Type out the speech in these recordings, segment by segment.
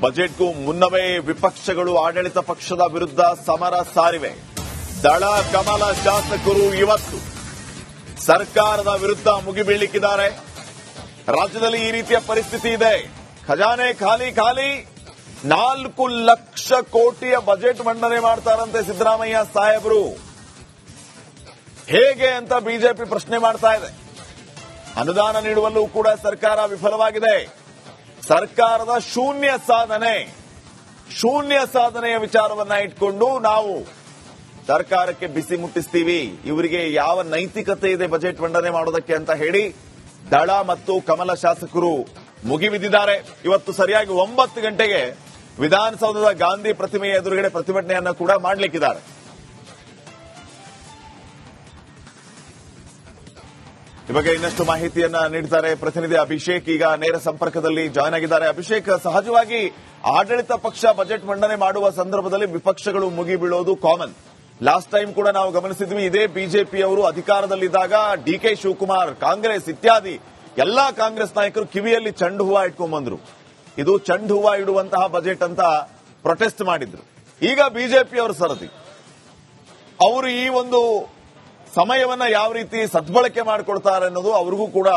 ಬಜೆಟ್ಗೂ ಮುನ್ನವೇ ವಿಪಕ್ಷಗಳು ಆಡಳಿತ ಪಕ್ಷದ ವಿರುದ್ಧ ಸಮರ ಸಾರಿವೆ. ದಳ ಕಮಲ ಶಾಸಕರು ಇವತ್ತು ಸರ್ಕಾರದ ವಿರುದ್ಧ ಮುಗಿಬೀಳಲಿಕ್ಕಿದ್ದಾರೆ. ರಾಜ್ಯದಲ್ಲಿ ಈ ರೀತಿಯ ಪರಿಸ್ಥಿತಿ ಇದೆ. ಖಜಾನೆ ಖಾಲಿ ಖಾಲಿ. 4 ಲಕ್ಷ ಕೋಟಿಯ ಬಜೆಟ್ ಮಂಡನೆ ಮಾಡ್ತಾರಂತೆ ಸಿದ್ದರಾಮಯ್ಯ ಸಾಹೇಬರು. ಹೇಗೆ ಅಂತ ಬಿಜೆಪಿ ಪ್ರಶ್ನೆ ಮಾಡ್ತಾ ಇದೆ. ಅನುದಾನ ನೀಡುವಲ್ಲೂ ಕೂಡ ಸರ್ಕಾರ ವಿಫಲವಾಗಿದೆ. ಸರ್ಕಾರದ ಶೂನ್ಯ ಸಾಧನೆಯ ವಿಚಾರವನ್ನ ಇಟ್ಕೊಂಡು ನಾವು ಸರ್ಕಾರಕ್ಕೆ ಬಿಸಿ ಮುಟ್ಟಿಸ್ತೀವಿ. ಇವರಿಗೆ ಯಾವ ನೈತಿಕತೆ ಇದೆ ಬಜೆಟ್ ಮಂಡನೆ ಮಾಡೋದಕ್ಕೆ ಅಂತ ಹೇಳಿ ದಳ ಮತ್ತು ಕಮಲ ಶಾಸಕರು ಮುಗಿಬಿದ್ದಿದ್ದಾರೆ. ಇವತ್ತು ಸರಿಯಾಗಿ 9 ಗಂಟೆಗೆ ವಿಧಾನಸೌಧದ ಗಾಂಧಿ ಪ್ರತಿಮೆಯ ಎದುರುಗಡೆ ಪ್ರತಿಭಟನೆಯನ್ನ ಕೂಡ ಮಾಡಲಿಕ್ಕಿದ್ದಾರೆ. ಈ ಬಗ್ಗೆ ಇನ್ನಷ್ಟು ಮಾಹಿತಿಯನ್ನ ನೀಡುತ್ತಾರೆ ಪ್ರತಿನಿಧಿ ಅಭಿಷೇಕ್. ಈಗ ನೇರ ಸಂಪರ್ಕದಲ್ಲಿ ಜಾಯ್ನ್ ಆಗಿದ್ದಾರೆ. ಅಭಿಷೇಕ್, ಸಹಜವಾಗಿ ಆಡಳಿತ ಪಕ್ಷ ಬಜೆಟ್ ಮಂಡನೆ ಮಾಡುವ ಸಂದರ್ಭದಲ್ಲಿ ವಿಪಕ್ಷಗಳು ಮುಗಿಬೀಳೋದು ಕಾಮನ್. ಲಾಸ್ಟ್ ಟೈಮ್ ಕೂಡ ನಾವು ಗಮನಿಸಿದ್ವಿ. ಇದೇ ಬಿಜೆಪಿಯವರು ಅಧಿಕಾರದಲ್ಲಿದ್ದಾಗ ಡಿಕೆ ಶಿವಕುಮಾರ್, ಕಾಂಗ್ರೆಸ್ ಇತ್ಯಾದಿ ಎಲ್ಲಾ ಕಾಂಗ್ರೆಸ್ ನಾಯಕರು ಕಿವಿಯಲ್ಲಿ ಚೆಂಡು ಹೂವ ಇಟ್ಕೊಂಡ್ಬಂದ್ರು. ಇದು ಚೆಂಡು ಹೂವ ಇಡುವಂತಹ ಬಜೆಟ್ ಅಂತ ಪ್ರೊಟೆಸ್ಟ್ ಮಾಡಿದ್ರು. ಈಗ ಬಿಜೆಪಿಯವರು ಸರದಿ. ಅವರು ಈ ಒಂದು ಸಮಯವನ್ನ ಯಾವ ರೀತಿ ಸದ್ಬಳಕೆ ಮಾಡಿಕೊಡ್ತಾರೆ ಅನ್ನೋದು ಅವ್ರಿಗೂ ಕೂಡ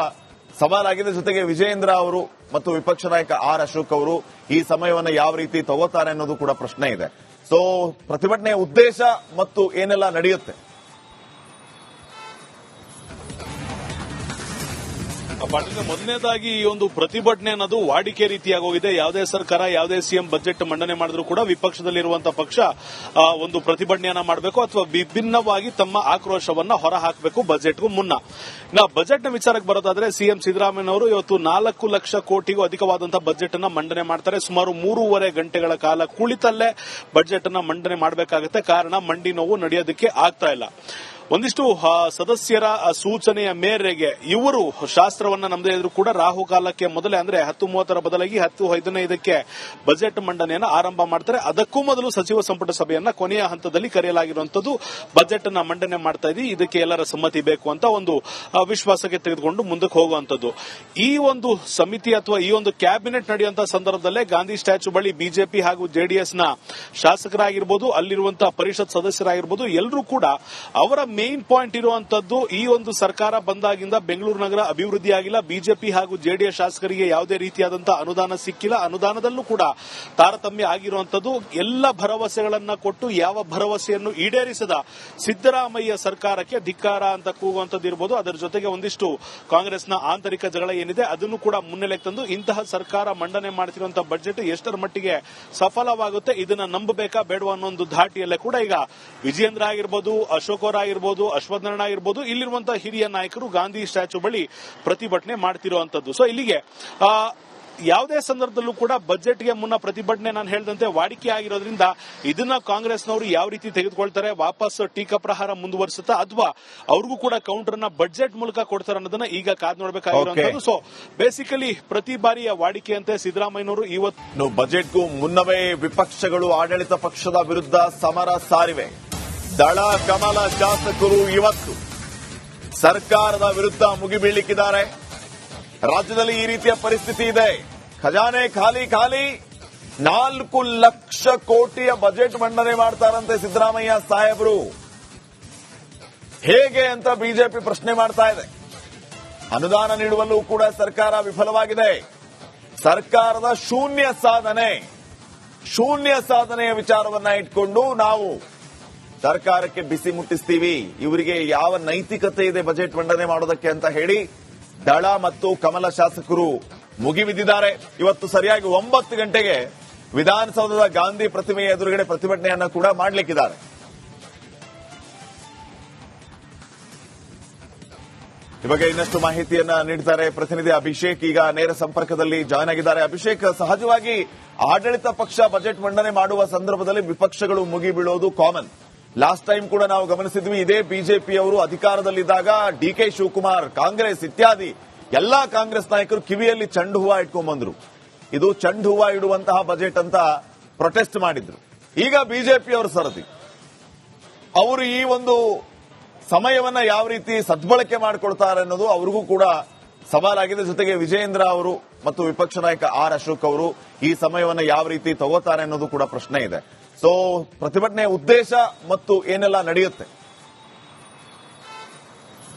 ಸವಾಲಾಗಿದೆ. ಜೊತೆಗೆ ವಿಜಯೇಂದ್ರ ಅವರು ಮತ್ತು ವಿಪಕ್ಷ ನಾಯಕ ಆರ್ ಅಶೋಕ್ ಅವರು ಈ ಸಮಯವನ್ನ ಯಾವ ರೀತಿ ತಗೋತಾರೆ ಅನ್ನೋದು ಕೂಡ ಪ್ರಶ್ನೆ ಇದೆ. ಸೊ ಪ್ರತಿಭಟನೆಯ ಉದ್ದೇಶ ಮತ್ತು ಏನೆಲ್ಲ ನಡೆಯುತ್ತೆ? ಪಾಟೀಲ್, ಮೊದಲನೇದಾಗಿ ಈ ಒಂದು ಪ್ರತಿಭಟನೆ ಅನ್ನೋದು ವಾಡಿಕೆ ರೀತಿಯಾಗಿ ಹೋಗಿದೆ. ಯಾವುದೇ ಸರ್ಕಾರ, ಯಾವುದೇ ಸಿಎಂ ಬಜೆಟ್ ಮಂಡನೆ ಮಾಡಿದ್ರು ಕೂಡ ವಿಪಕ್ಷದಲ್ಲಿರುವಂತಹ ಪಕ್ಷ ಒಂದು ಪ್ರತಿಭಟನೆಯನ್ನ ಮಾಡಬೇಕು ಅಥವಾ ವಿಭಿನ್ನವಾಗಿ ತಮ್ಮ ಆಕ್ರೋಶವನ್ನ ಹೊರಹಾಕಬೇಕು ಬಜೆಟ್ಗೂ ಮುನ್ನ. ಬಜೆಟ್ನ ವಿಚಾರಕ್ಕೆ ಬರೋದಾದ್ರೆ ಸಿಎಂ ಸಿದ್ದರಾಮಯ್ಯನವರು ಇವತ್ತು 4 ಲಕ್ಷ ಕೋಟಿಗೂ ಅಧಿಕವಾದಂತಹ ಬಜೆಟ್ ಅನ್ನ ಮಂಡನೆ ಮಾಡ್ತಾರೆ. ಸುಮಾರು 3.5 ಗಂಟೆಗಳ ಕಾಲ ಕುಳಿತಲ್ಲೇ ಬಜೆಟ್ ಅನ್ನ ಮಂಡನೆ ಮಾಡಬೇಕಾಗುತ್ತೆ. ಕಾರಣ ಮಂಡಿ ನೋವು ನಡೆಯೋದಕ್ಕೆ ಆಗ್ತಾ ಇಲ್ಲ. ಒಂದಿಷ್ಟು ಸದಸ್ಯರ ಸೂಚನೆಯ ಮೇರೆಗೆ ಇವರು ಶಾಸ್ತ್ರವನ್ನ ನಮ್ಮದೇ ಇದ್ರು ಕೂಡ ರಾಹುಕಾಲಕ್ಕೆ ಮೊದಲೇ ಅಂದ್ರೆ 10:30 ಬದಲಾಗಿ 10:15ಕ್ಕೆ ಬಜೆಟ್ ಮಂಡನೆಯನ್ನು ಆರಂಭ ಮಾಡ್ತಾರೆ. ಅದಕ್ಕೂ ಮೊದಲು ಸಚಿವ ಸಂಪುಟ ಸಭೆಯನ್ನ ಕೊನೆಯ ಹಂತದಲ್ಲಿ ಕರೆಯಲಾಗಿರುವಂತದ್ದು. ಬಜೆಟ್ ಅನ್ನ ಮಂಡನೆ ಮಾಡ್ತಾ ಇದ್ದೀವಿ, ಇದಕ್ಕೆ ಎಲ್ಲರ ಸಮ್ಮತಿ ಬೇಕು ಅಂತ ಒಂದು ವಿಶ್ವಾಸಕ್ಕೆ ತೆಗೆದುಕೊಂಡು ಮುಂದಕ್ಕೆ ಹೋಗುವಂತದ್ದು. ಈ ಒಂದು ಸಮಿತಿ ಅಥವಾ ಈ ಒಂದು ಕ್ಯಾಬಿನೆಟ್ ನಡೆಯುವಂತಹ ಸಂದರ್ಭದಲ್ಲೇ ಗಾಂಧಿ ಸ್ಟ್ಯಾಚ್ಯೂ ಬಳಿ ಬಿಜೆಪಿ ಹಾಗೂ ಜೆಡಿಎಸ್ನ ಶಾಸಕರಾಗಿರ್ಬೋದು, ಅಲ್ಲಿರುವಂತಹ ಪರಿಷತ್ ಸದಸ್ಯರಾಗಿರ್ಬೋದು, ಎಲ್ಲರೂ ಕೂಡ ಅವರ ಮೇನ್ ಪಾಯಿಂಟ್ ಇರುವಂತದ್ದು ಈ ಒಂದು ಸರ್ಕಾರ ಬಂದಾಗಿಂದ ಬೆಂಗಳೂರು ನಗರ ಅಭಿವೃದ್ಧಿ ಆಗಿಲ್ಲ. ಬಿಜೆಪಿ ಹಾಗೂ ಜೆಡಿಎಸ್ ಶಾಸಕರಿಗೆ ಯಾವುದೇ ರೀತಿಯಾದಂತಹ ಅನುದಾನ ಸಿಕ್ಕಿಲ್ಲ. ಅನುದಾನದಲ್ಲೂ ಕೂಡ ತಾರತಮ್ಯ ಆಗಿರುವಂತದ್ದು. ಎಲ್ಲ ಭರವಸೆಗಳನ್ನ ಕೊಟ್ಟು ಯಾವ ಭರವಸೆಯನ್ನು ಈಡೇರಿಸದ ಸಿದ್ದರಾಮಯ್ಯ ಸರ್ಕಾರಕ್ಕೆ ಧಿಕ್ಕಾರ ಅಂತ ಕೂಗುವಂತದ್ದು ಇರಬಹುದು. ಅದರ ಜೊತೆಗೆ ಒಂದಿಷ್ಟು ಕಾಂಗ್ರೆಸ್ನ ಆಂತರಿಕ ಜಗಳ ಏನಿದೆ ಅದನ್ನು ಕೂಡ ಮುನ್ನೆಲೆಗೆ ತಂದು ಇಂತಹ ಸರ್ಕಾರ ಮಂಡನೆ ಮಾಡ್ತಿರುವಂತಹ ಬಜೆಟ್ ಎಷ್ಟರ ಮಟ್ಟಿಗೆ ಸಫಲವಾಗುತ್ತೆ, ಇದನ್ನ ನಂಬಬೇಕಾ ಬೇಡವಾ ಅನ್ನೋ ಒಂದು ಧಾಟಿಯಲ್ಲೇ ಕೂಡ ಈಗ ವಿಜಯೇಂದ್ರ ಆಗಿರ್ಬೋದು, ಅಶೋಕ್ ಅವರ ಆಗಿರ್ಬೋದು, ಅಶ್ವಥ್ ನಾರಾಯಣ ಆಗಿರ್ಬೋದು, ಇಲ್ಲಿರುವಂತಹ ಹಿರಿಯ ನಾಯಕರು ಗಾಂಧಿ ಸ್ಟ್ಯಾಚ್ಯೂ ಬಳಿ ಪ್ರತಿಭಟನೆ ಮಾಡ್ತಿರುವಂತದ್ದು. ಸೊ ಇಲ್ಲಿಗೆ ಯಾವುದೇ ಸಂದರ್ಭದಲ್ಲೂ ಕೂಡ ಬಜೆಟ್ಗೆ ಮುನ್ನ ಪ್ರತಿಭಟನೆ ನಾನು ಹೇಳಿದಂತೆ ವಾಡಿಕೆ ಆಗಿರೋದ್ರಿಂದ ಇದನ್ನ ಕಾಂಗ್ರೆಸ್ನವರು ಯಾವ ರೀತಿ ತೆಗೆದುಕೊಳ್ತಾರೆ, ವಾಪಸ್ ಟೀಕಾ ಪ್ರಹಾರ ಮುಂದುವರಿಸುತ್ತಾ ಅಥವಾ ಅವ್ರಿಗೂ ಕೂಡ ಕೌಂಟರ್ ಅನ್ನ ಬಜೆಟ್ ಮೂಲಕ ಕೊಡ್ತಾರೆ ಅನ್ನೋದನ್ನ ಈಗ ಕಾದ್ ನೋಡಬೇಕಾಗಿರುವಂತದ್ದು. ಸೊ ಬೇಸಿಕಲಿ ಪ್ರತಿ ಬಾರಿಯ ವಾಡಿಕೆಯಂತೆ ಸಿದ್ದರಾಮಯ್ಯನವರು ಇವತ್ತು ಬಜೆಟ್ಗೂ ಮುನ್ನವೇ ವಿಪಕ್ಷಗಳು ಆಡಳಿತ ಪಕ್ಷದ ವಿರುದ್ಧ ಸಮರ ಸಾರಿವೆ. ದಳ ಕಮಲ ಶಾಸಕರು ಇವತ್ತು ಸರ್ಕಾರದ ವಿರುದ್ಧ ಮುಗಿಬೀಳಲಿಕ್ಕಿದ್ದಾರೆ. ರಾಜ್ಯದಲ್ಲಿ ಈ ರೀತಿಯ ಪರಿಸ್ಥಿತಿ ಇದೆ. ಖಜಾನೆ ಖಾಲಿ ಖಾಲಿ. 4 ಲಕ್ಷ ಕೋಟಿಯ ಬಜೆಟ್ ಮಂಡನೆ ಮಾಡ್ತಾರಂತೆ ಸಿದ್ದರಾಮಯ್ಯ ಸಾಹೇಬರು. ಹೇಗೆ ಅಂತ ಬಿಜೆಪಿ ಪ್ರಶ್ನೆ ಮಾಡ್ತಾ ಇದೆ. ಅನುದಾನ ನೀಡುವಲ್ಲೂ ಕೂಡ ಸರ್ಕಾರ ವಿಫಲವಾಗಿದೆ. ಸರ್ಕಾರದ ಶೂನ್ಯ ಸಾಧನೆಯ ವಿಚಾರವನ್ನ ಇಟ್ಕೊಂಡು ನಾವು ಸರ್ಕಾರಕ್ಕೆ ಬಿಸಿ ಮುಟ್ಟಿಸ್ತೀವಿ. ಇವರಿಗೆ ಯಾವ ನೈತಿಕತೆ ಇದೆ ಬಜೆಟ್ ಮಂಡನೆ ಮಾಡೋದಕ್ಕೆ ಅಂತ ಹೇಳಿ ದಳ ಮತ್ತು ಕಮಲ ಶಾಸಕರು ಮುಗಿಬಿದ್ದಿದ್ದಾರೆ. ಇವತ್ತು ಸರಿಯಾಗಿ 9 ಗಂಟೆಗೆ ವಿಧಾನಸೌಧದ ಗಾಂಧಿ ಪ್ರತಿಮೆಯ ಎದುರುಗಡೆ ಪ್ರತಿಭಟನೆಯನ್ನ ಕೂಡ ಮಾಡಲಿಕ್ಕಿದ್ದಾರೆ. ಈ ಬಗ್ಗೆ ಇನ್ನಷ್ಟು ಮಾಹಿತಿಯನ್ನ ನೀಡುತ್ತಾರೆ ಪ್ರತಿನಿಧಿ ಅಭಿಷೇಕ್. ಈಗ ನೇರ ಸಂಪರ್ಕದಲ್ಲಿ ಜಾಯ್ನ್ ಆಗಿದ್ದಾರೆ. ಅಭಿಷೇಕ್, ಸಹಜವಾಗಿ ಆಡಳಿತ ಪಕ್ಷ ಬಜೆಟ್ ಮಂಡನೆ ಮಾಡುವ ಸಂದರ್ಭದಲ್ಲಿ ವಿಪಕ್ಷಗಳು ಮುಗಿಬೀಳೋದು ಕಾಮನ್. ಲಾಸ್ಟ್ ಟೈಮ್ ಕೂಡ ನಾವು ಗಮನಿಸಿದ್ವಿ. ಇದೇ ಬಿಜೆಪಿಯವರು ಅಧಿಕಾರದಲ್ಲಿದ್ದಾಗ ಡಿಕೆ ಶಿವಕುಮಾರ್, ಕಾಂಗ್ರೆಸ್ ಇತ್ಯಾದಿ ಎಲ್ಲಾ ಕಾಂಗ್ರೆಸ್ ನಾಯಕರು ಕಿವಿಯಲ್ಲಿ ಚೆಂಡು ಹೂವ ಇಟ್ಕೊಂಡ್ಬಂದ್ರು. ಇದು ಚೆಂಡು ಹೂವ ಇಡುವಂತಹ ಬಜೆಟ್ ಅಂತ ಪ್ರೊಟೆಸ್ಟ್ ಮಾಡಿದ್ರು. ಈಗ ಬಿಜೆಪಿಯವರು ಸರದಿ. ಅವರು ಈ ಒಂದು ಸಮಯವನ್ನ ಯಾವ ರೀತಿ ಸದ್ಬಳಕೆ ಮಾಡಿಕೊಳ್ತಾರೆ ಅನ್ನೋದು ಅವ್ರಿಗೂ ಕೂಡ ಸವಾಲಾಗಿದೆ. ಜೊತೆಗೆ ವಿಜಯೇಂದ್ರ ಅವರು ಮತ್ತು ವಿಪಕ್ಷ ನಾಯಕ ಆರ್ ಅಶೋಕ್ ಅವರು ಈ ಸಮಯವನ್ನು ಯಾವ ರೀತಿ ತಗೋತಾರೆ ಅನ್ನೋದು ಕೂಡ ಪ್ರಶ್ನೆ ಇದೆ. ಸೊ ಪ್ರತಿಭಟನೆಯ ಉದ್ದೇಶ ಮತ್ತು ಏನೆಲ್ಲ ನಡೆಯುತ್ತೆ.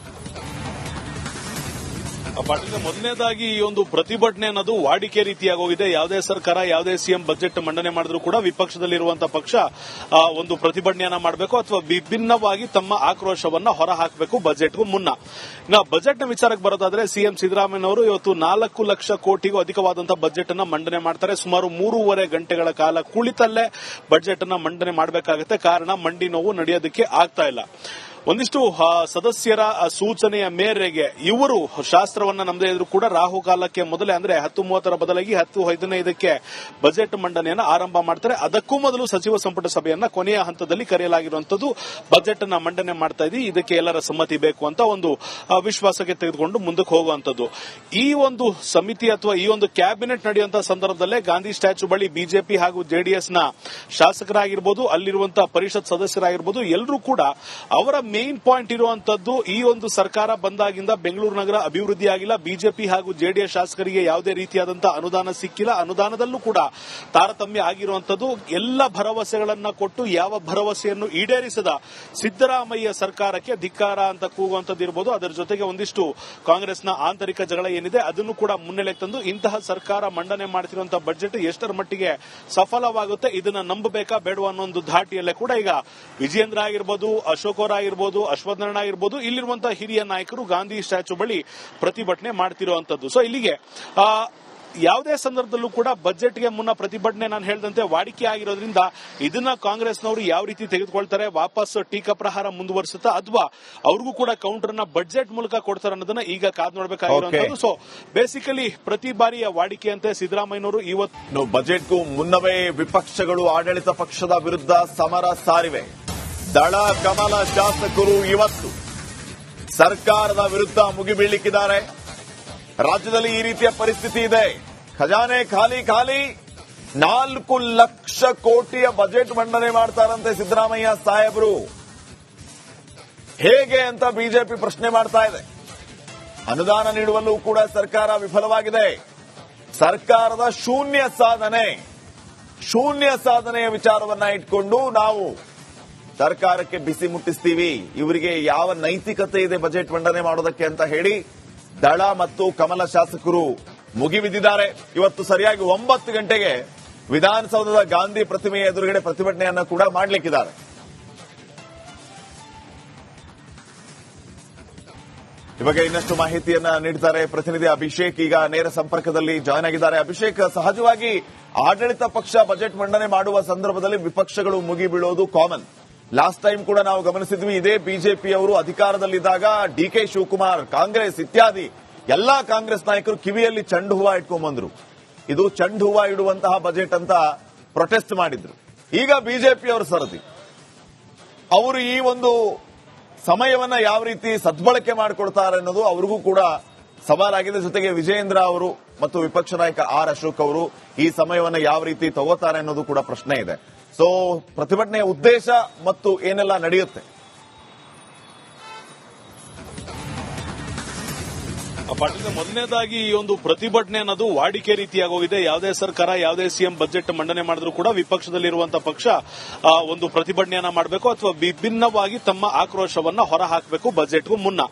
ಪಾಟೀಲ್, ಮೊದಲನೇದಾಗಿ ಈ ಒಂದು ಪ್ರತಿಭಟನೆ ಅನ್ನೋದು ವಾಡಿಕೆ ರೀತಿಯಾಗೋಗಿದೆ. ಯಾವುದೇ ಸರ್ಕಾರ, ಯಾವುದೇ ಸಿಎಂ ಬಜೆಟ್ ಮಂಡನೆ ಮಾಡಿದ್ರು ಕೂಡ ವಿಪಕ್ಷದಲ್ಲಿರುವಂತಹ ಪಕ್ಷ ಒಂದು ಪ್ರತಿಭಟನೆಯನ್ನ ಮಾಡಬೇಕು ಅಥವಾ ವಿಭಿನ್ನವಾಗಿ ತಮ್ಮ ಆಕ್ರೋಶವನ್ನ ಹೊರ ಹಾಕಬೇಕು ಬಜೆಟ್ಗೂ ಮುನ್ನ. ಇನ್ನು ಬಜೆಟ್ನ ವಿಚಾರಕ್ಕೆ ಬರೋದಾದ್ರೆ ಸಿಎಂ ಸಿದ್ದರಾಮಯ್ಯನವರು ಇವತ್ತು 4 ಲಕ್ಷ ಕೋಟಿಗೂ ಅಧಿಕವಾದಂತಹ ಬಜೆಟ್ ಅನ್ನ ಮಂಡನೆ ಮಾಡ್ತಾರೆ. ಸುಮಾರು 3.5 ಗಂಟೆಗಳ ಕಾಲ ಕುಳಿತಲ್ಲೇ ಬಜೆಟ್ ಅನ್ನ ಮಂಡನೆ ಮಾಡಬೇಕಾಗುತ್ತೆ. ಕಾರಣ ಮಂಡಿ ನೋವು ನಡೆಯೋದಕ್ಕೆ ಆಗ್ತಾ ಇಲ್ಲ. ಒಂದಿಷ್ಟು ಸದಸ್ಯರ ಸೂಚನೆಯ ಮೇರೆಗೆ ಇವರು ಶಾಸ್ತ್ರವನ್ನ ನಮ್ಮದೇ ಇದ್ರು ಕೂಡ ರಾಹುಕಾಲಕ್ಕೆ ಮೊದಲೇ ಅಂದ್ರೆ 10:30 ಬದಲಾಗಿ 10:15ಕ್ಕೆ ಬಜೆಟ್ ಮಂಡನೆಯನ್ನು ಆರಂಭ ಮಾಡ್ತಾರೆ. ಅದಕ್ಕೂ ಮೊದಲು ಸಚಿವ ಸಂಪುಟ ಸಭೆಯನ್ನ ಕೊನೆಯ ಹಂತದಲ್ಲಿ ಕರೆಯಲಾಗಿರುವಂತದ್ದು. ಬಜೆಟ್ ಅನ್ನ ಮಂಡನೆ ಮಾಡ್ತಾ ಇದ್ದೀವಿ, ಇದಕ್ಕೆ ಎಲ್ಲರ ಸಮ್ಮತಿ ಬೇಕು ಅಂತ ಒಂದು ವಿಶ್ವಾಸಕ್ಕೆ ತೆಗೆದುಕೊಂಡು ಮುಂದಕ್ಕೆ ಹೋಗುವಂತದ್ದು. ಈ ಒಂದು ಸಮಿತಿ ಅಥವಾ ಈ ಒಂದು ಕ್ಯಾಬಿನೆಟ್ ನಡೆಯುವಂತಹ ಸಂದರ್ಭದಲ್ಲೇ ಗಾಂಧಿ ಸ್ಟ್ಯಾಚ್ಯೂ ಬಳಿ ಬಿಜೆಪಿ ಹಾಗೂ ಜೆಡಿಎಸ್ನ ಶಾಸಕರಾಗಿರ್ಬೋದು, ಅಲ್ಲಿರುವಂತಹ ಪರಿಷತ್ ಸದಸ್ಯರಾಗಿರ್ಬೋದು, ಎಲ್ಲರೂ ಕೂಡ ಅವರ ಮೇನ್ ಪಾಯಿಂಟ್ ಇರುವಂತದ್ದು ಈ ಒಂದು ಸರ್ಕಾರ ಬಂದಾಗಿಂದ ಬೆಂಗಳೂರು ನಗರ ಅಭಿವೃದ್ಧಿ ಆಗಿಲ್ಲ. ಬಿಜೆಪಿ ಹಾಗೂ ಜೆಡಿಎಸ್ ಶಾಸಕರಿಗೆ ಯಾವುದೇ ರೀತಿಯಾದಂತಹ ಅನುದಾನ ಸಿಕ್ಕಿಲ್ಲ. ಅನುದಾನದಲ್ಲೂ ಕೂಡ ತಾರತಮ್ಯ ಆಗಿರುವಂತದ್ದು. ಎಲ್ಲ ಭರವಸೆಗಳನ್ನ ಕೊಟ್ಟು ಯಾವ ಭರವಸೆಯನ್ನು ಈಡೇರಿಸದ ಸಿದ್ದರಾಮಯ್ಯ ಸರ್ಕಾರಕ್ಕೆ ಧಿಕ್ಕಾರ ಅಂತ ಕೂಗುವಂತದ್ದು ಇರಬಹುದು. ಅದರ ಜೊತೆಗೆ ಒಂದಿಷ್ಟು ಕಾಂಗ್ರೆಸ್ನ ಆಂತರಿಕ ಜಗಳ ಏನಿದೆ ಅದನ್ನು ಕೂಡ ಮುನ್ನೆಲೆಗೆ ತಂದು ಇಂತಹ ಸರ್ಕಾರ ಮಂಡನೆ ಮಾಡ್ತಿರುವಂತಹ ಬಜೆಟ್ ಎಷ್ಟರ ಮಟ್ಟಿಗೆ ಸಫಲವಾಗುತ್ತೆ, ಇದನ್ನ ನಂಬಬೇಕಾ ಬೇಡವಾ ಅನ್ನೋ ಒಂದು ಧಾಟಿಯಲ್ಲೇ ಕೂಡ ಈಗ ವಿಜಯೇಂದ್ರ ಆಗಿರ್ಬೋದು, ಅಶೋಕ್ ಅವರ ಆಗಿರ್ಬೋದು, ಅಶ್ವಥ್ ನಾರಾಯಣ ಆಗಿರ್ಬೋದು, ಇಲ್ಲಿರುವಂತಹ ಹಿರಿಯ ನಾಯಕರು ಗಾಂಧಿ ಸ್ಟ್ಯಾಚ್ಯೂ ಬಳಿ ಪ್ರತಿಭಟನೆ ಮಾಡ್ತಿರುವಂತದ್ದು. ಸೊ ಇಲ್ಲಿಗೆ ಯಾವುದೇ ಸಂದರ್ಭದಲ್ಲೂ ಕೂಡ ಬಜೆಟ್ಗೆ ಮುನ್ನ ಪ್ರತಿಭಟನೆ ನಾನು ಹೇಳಿದಂತೆ ವಾಡಿಕೆ ಆಗಿರೋದ್ರಿಂದ ಇದನ್ನ ಕಾಂಗ್ರೆಸ್ನವರು ಯಾವ ರೀತಿ ತೆಗೆದುಕೊಳ್ತಾರೆ, ವಾಪಸ್ ಟೀಕಾ ಪ್ರಹಾರ ಮುಂದುವರಿಸುತ್ತಾ ಅಥವಾ ಅವ್ರಿಗೂ ಕೂಡ ಕೌಂಟರ್ ನ ಬಜೆಟ್ ಮೂಲಕ ಕೊಡ್ತಾರೆ ಅನ್ನೋದನ್ನ ಈಗ ಕಾದ್ ನೋಡಬೇಕಾಗಿರುವಂತದ್ದು. ಸೊ ಬೇಸಿಕಲಿ ಪ್ರತಿ ಬಾರಿಯ ವಾಡಿಕೆಯಂತೆ ಸಿದ್ದರಾಮಯ್ಯನವರು ಇವತ್ತು ಬಜೆಟ್ಗೂ ಮುನ್ನವೇ ವಿಪಕ್ಷಗಳು ಆಡಳಿತ ಪಕ್ಷದ ವಿರುದ್ಧ ಸಮರ ಸಾರಿವೆ. ದಳ ಕಮಲ ಶಾಸಕರು ಇವತ್ತು ಸರ್ಕಾರದ ವಿರುದ್ಧ ಮುಗಿಬೀಳಲಿಕ್ಕಿದ್ದಾರೆ. ರಾಜ್ಯದಲ್ಲಿ ಈ ರೀತಿಯ ಪರಿಸ್ಥಿತಿ ಇದೆ. ಖಜಾನೆ ಖಾಲಿ ಖಾಲಿ. 4 ಲಕ್ಷ ಕೋಟಿಯ ಬಜೆಟ್ ಮಂಡನೆ ಮಾಡ್ತಾರಂತೆ ಸಿದ್ದರಾಮಯ್ಯ ಸಾಹೇಬರು. ಹೇಗೆ ಅಂತ ಬಿಜೆಪಿ ಪ್ರಶ್ನೆ ಮಾಡ್ತಾ ಇದೆ. ಅನುದಾನ ನೀಡುವಲ್ಲೂ ಕೂಡ ಸರ್ಕಾರ ವಿಫಲವಾಗಿದೆ. ಸರ್ಕಾರದ ಶೂನ್ಯ ಸಾಧನೆಯ ವಿಚಾರವನ್ನ ಇಟ್ಕೊಂಡು ನಾವು ಸರ್ಕಾರಕ್ಕೆ ಬಿಸಿ ಮುಟ್ಟಿಸ್ತೀವಿ, ಇವರಿಗೆ ಯಾವ ನೈತಿಕತೆ ಇದೆ ಬಜೆಟ್ ಮಂಡನೆ ಮಾಡೋದಕ್ಕೆ ಅಂತ ಹೇಳಿ ದಳ ಮತ್ತು ಕಮಲ ಶಾಸಕರು ಮುಗಿಬಿದ್ದಿದ್ದಾರೆ. ಇವತ್ತು ಸರಿಯಾಗಿ 9 ಗಂಟೆಗೆ ವಿಧಾನಸೌಧದ ಗಾಂಧಿ ಪ್ರತಿಮೆಯ ಎದುರುಗಡೆ ಪ್ರತಿಭಟನೆಯನ್ನ ಕೂಡ ಮಾಡಲಿಕ್ಕಿದ್ದಾರೆ. ಈ ಬಗ್ಗೆ ಇನ್ನಷ್ಟು ಮಾಹಿತಿಯನ್ನ ನೀಡ್ತಾರೆ ಪ್ರತಿನಿಧಿ ಅಭಿಷೇಕ್. ಈಗ ನೇರ ಸಂಪರ್ಕದಲ್ಲಿ ಜಾಯ್ನ್ ಆಗಿದ್ದಾರೆ. ಅಭಿಷೇಕ್, ಸಹಜವಾಗಿ ಆಡಳಿತ ಪಕ್ಷ ಬಜೆಟ್ ಮಂಡನೆ ಮಾಡುವ ಸಂದರ್ಭದಲ್ಲಿ ವಿಪಕ್ಷಗಳು ಮುಗಿಬೀಳೋದು ಕಾಮನ್. ಲಾಸ್ಟ್ ಟೈಮ್ ಕೂಡ ನಾವು ಗಮನಿಸಿದ್ವಿ. ಇದೇ ಬಿಜೆಪಿಯವರು ಅಧಿಕಾರದಲ್ಲಿದ್ದಾಗ ಡಿಕೆ ಶಿವಕುಮಾರ್, ಕಾಂಗ್ರೆಸ್ ಇತ್ಯಾದಿ ಎಲ್ಲಾ ಕಾಂಗ್ರೆಸ್ ನಾಯಕರು ಕಿವಿಯಲ್ಲಿ ಚೆಂಡು ಹೂವ ಇಟ್ಕೊಂಡ್ಬಂದ್ರು. ಇದು ಚೆಂಡು ಹೂವ ಇಡುವಂತಹ ಬಜೆಟ್ ಅಂತ ಪ್ರೊಟೆಸ್ಟ್ ಮಾಡಿದ್ರು. ಈಗ ಬಿಜೆಪಿಯವರ ಸರದಿ. ಅವರು ಈ ಒಂದು ಸಮಯವನ್ನ ಯಾವ ರೀತಿ ಸದ್ಬಳಕೆ ಮಾಡಿಕೊಡ್ತಾರೆ ಅನ್ನೋದು ಅವ್ರಿಗೂ ಕೂಡ ಸವಾಲಾಗಿದೆ. ಜೊತೆಗೆ ವಿಜಯೇಂದ್ರ ಅವರು ಮತ್ತು ವಿಪಕ್ಷ ನಾಯಕ ಆರ್ ಅಶೋಕ್ ಅವರು ಈ ಸಮಯವನ್ನ ಯಾವ ರೀತಿ ತಗೋತಾರೆ ಅನ್ನೋದು ಕೂಡ ಪ್ರಶ್ನೆ ಇದೆ. ಸೊ ಪ್ರತಿಭಟನೆಯ ಉದ್ದೇಶ ಮತ್ತು ಏನೆಲ್ಲ ನಡೆಯುತ್ತೆ. ಪಾಟೀಲ್, ಮೊದಲನೇದಾಗಿ ಈ ಒಂದು ಪ್ರತಿಭಟನೆ ಅನ್ನೋದು ವಾಡಿಕೆ ರೀತಿಯಾಗೋಗಿದೆ. ಯಾವುದೇ ಸರ್ಕಾರ, ಯಾವುದೇ ಸಿಎಂ ಬಜೆಟ್ ಮಂಡನೆ ಮಾಡಿದ್ರು ಕೂಡ ವಿಪಕ್ಷದಲ್ಲಿರುವಂತಹ ಪಕ್ಷ ಒಂದು ಪ್ರತಿಭಟನೆಯನ್ನ ಮಾಡಬೇಕು ಅಥವಾ ವಿಭಿನ್ನವಾಗಿ ತಮ್ಮ ಆಕ್ರೋಶವನ್ನ ಹೊರ ಹಾಕಬೇಕು ಬಜೆಟ್ಗೂ ಮುನ್ನ.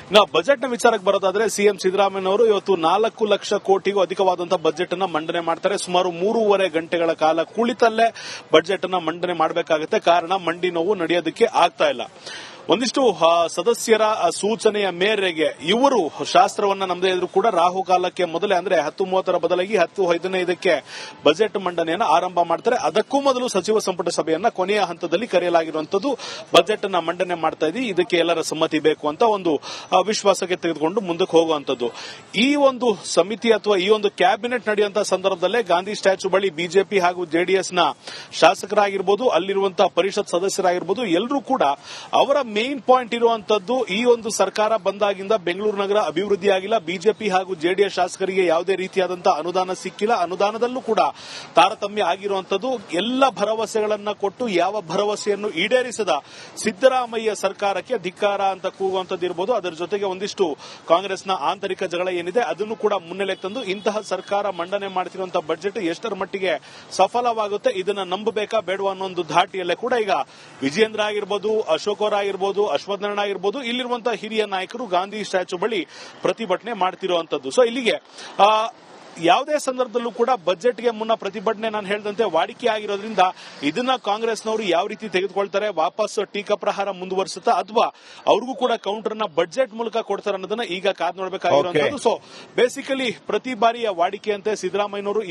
ಇನ್ನು ಬಜೆಟ್ನ ವಿಚಾರಕ್ಕೆ ಬರೋದಾದ್ರೆ ಸಿಎಂ ಸಿದ್ದರಾಮಯ್ಯನವರು ಇವತ್ತು 4 ಲಕ್ಷ ಕೋಟಿಗೂ ಅಧಿಕವಾದಂತಹ ಬಜೆಟ್ ಅನ್ನ ಮಂಡನೆ ಮಾಡ್ತಾರೆ. ಸುಮಾರು 3.5 ಗಂಟೆಗಳ ಕಾಲ ಕುಳಿತಲ್ಲೇ ಬಜೆಟ್ ಅನ್ನ ಮಂಡನೆ ಮಾಡಬೇಕಾಗುತ್ತೆ. ಕಾರಣ ಮಂಡಿ ನೋವು ನಡೆಯೋದಕ್ಕೆ ಆಗ್ತಾ ಇಲ್ಲ. ಒಂದಿಷ್ಟು ಸದಸ್ಯರ ಸೂಚನೆಯ ಮೇರೆಗೆ ಇವರು ಶಾಸ್ತ್ರವನ್ನ ನಮ್ಮದೇ ಇದ್ರು ಕೂಡ ರಾಹುಕಾಲಕ್ಕೆ ಮೊದಲೇ ಅಂದ್ರೆ 10:30 ಬದಲಾಗಿ 10:15ಕ್ಕೆ ಬಜೆಟ್ ಮಂಡನೆಯನ್ನು ಆರಂಭ ಮಾಡ್ತಾರೆ. ಅದಕ್ಕೂ ಮೊದಲು ಸಚಿವ ಸಂಪುಟ ಸಭೆಯನ್ನ ಕೊನೆಯ ಹಂತದಲ್ಲಿ ಕರೆಯಲಾಗಿರುವಂತದ್ದು. ಬಜೆಟ್ ಅನ್ನ ಮಂಡನೆ ಮಾಡ್ತಾ ಇದ್ದೀವಿ, ಇದಕ್ಕೆ ಎಲ್ಲರ ಸಮ್ಮತಿ ಬೇಕು ಅಂತ ಒಂದು ವಿಶ್ವಾಸಕ್ಕೆ ತೆಗೆದುಕೊಂಡು ಮುಂದಕ್ಕೆ ಹೋಗುವಂತದ್ದು. ಈ ಒಂದು ಸಮಿತಿ ಅಥವಾ ಈ ಒಂದು ಕ್ಯಾಬಿನೆಟ್ ನಡೆಯುವಂತಹ ಸಂದರ್ಭದಲ್ಲೇ ಗಾಂಧಿ ಸ್ಟ್ಯಾಚ್ಯೂ ಬಳಿ ಬಿಜೆಪಿ ಹಾಗೂ ಜೆಡಿಎಸ್ನ ಶಾಸಕರಾಗಿರ್ಬೋದು, ಅಲ್ಲಿರುವಂತಹ ಪರಿಷತ್ ಸದಸ್ಯರಾಗಿರ್ಬೋದು, ಎಲ್ಲರೂ ಕೂಡ ಅವರ ಮೇನ್ ಪಾಯಿಂಟ್ ಇರುವಂತದ್ದು ಈ ಒಂದು ಸರ್ಕಾರ ಬಂದಾಗಿಂದ ಬೆಂಗಳೂರು ನಗರ ಅಭಿವೃದ್ಧಿ ಆಗಿಲ್ಲ. ಬಿಜೆಪಿ ಹಾಗೂ ಜೆಡಿಎಸ್ ಶಾಸಕರಿಗೆ ಯಾವುದೇ ರೀತಿಯಾದಂತಹ ಅನುದಾನ ಸಿಕ್ಕಿಲ್ಲ. ಅನುದಾನದಲ್ಲೂ ಕೂಡ ತಾರತಮ್ಯ ಆಗಿರುವಂತದ್ದು. ಎಲ್ಲ ಭರವಸೆಗಳನ್ನ ಕೊಟ್ಟು ಯಾವ ಭರವಸೆಯನ್ನು ಈಡೇರಿಸದ ಸಿದ್ದರಾಮಯ್ಯ ಸರ್ಕಾರಕ್ಕೆ ಧಿಕ್ಕಾರ ಅಂತ ಕೂಗುವಂತದ್ದು ಇರಬಹುದು. ಅದರ ಜೊತೆಗೆ ಒಂದಿಷ್ಟು ಕಾಂಗ್ರೆಸ್ನ ಆಂತರಿಕ ಜಗಳ ಏನಿದೆ ಅದನ್ನು ಕೂಡ ಮುನ್ನೆಲೆ ತಂದು ಇಂತಹ ಸರ್ಕಾರ ಮಂಡನೆ ಮಾಡುತ್ತಿರುವಂತಹ ಬಜೆಟ್ ಎಷ್ಟರ ಮಟ್ಟಿಗೆ ಸಫಲವಾಗುತ್ತೆ ಇದನ್ನ ನಂಬಬೇಕಾ ಬೇಡವಾ ಅನ್ನೋ ಒಂದು ಧಾಟಿಯಲ್ಲೇ ಕೂಡ ಈಗ ವಿಜಯೇಂದ್ರ ಆಗಿರ್ಬೋದು, ಅಶೋಕ್ ಅವರ ಆಗಿರ್ಬೋದು, ಅಶ್ವತ್ಥನಾರಾಯಣ ಆಗಿರ್ಬೋದು, ಇಲ್ಲಿರುವಂತಹ ಹಿರಿಯ ನಾಯಕರು ಗಾಂಧಿ ಸ್ಟ್ಯಾಚ್ಯೂ ಬಳಿ ಪ್ರತಿಭಟನೆ ಮಾಡ್ತಿರುವಂತದ್ದು. ಸೊ ಇಲ್ಲಿಗೆ ಯಾವುದೇ ಸಂದರ್ಭದಲ್ಲೂ ಕೂಡ ಬಜೆಟ್ಗೆ ಮುನ್ನ ಪ್ರತಿಭಟನೆ ನಾನು ಹೇಳಿದಂತೆ ವಾಡಿಕೆ ಆಗಿರೋದ್ರಿಂದ ಇದನ್ನ ಕಾಂಗ್ರೆಸ್ನವರು ಯಾವ ರೀತಿ ತೆಗೆದುಕೊಳ್ತಾರೆ, ವಾಪಸ್ ಟೀಕಾ ಪ್ರಹಾರ ಮುಂದುವರಿಸುತ್ತಾ ಅಥವಾ ಅವ್ರಿಗೂ ಕೂಡ ಕೌಂಟರ್ ನ ಬಜೆಟ್ ಮೂಲಕ ಕೊಡ್ತಾರೆ ಅನ್ನೋದನ್ನ ಈಗ ಕಾದ್ ನೋಡಬೇಕಾಗಿರುವಂತದ್ದು. ಸೊ ಬೇಸಿಕಲಿ ಪ್ರತಿ ಬಾರಿಯ ವಾಡಿಕೆಯಂತೆ ಸಿದ್ದರಾಮಯ್ಯನವರು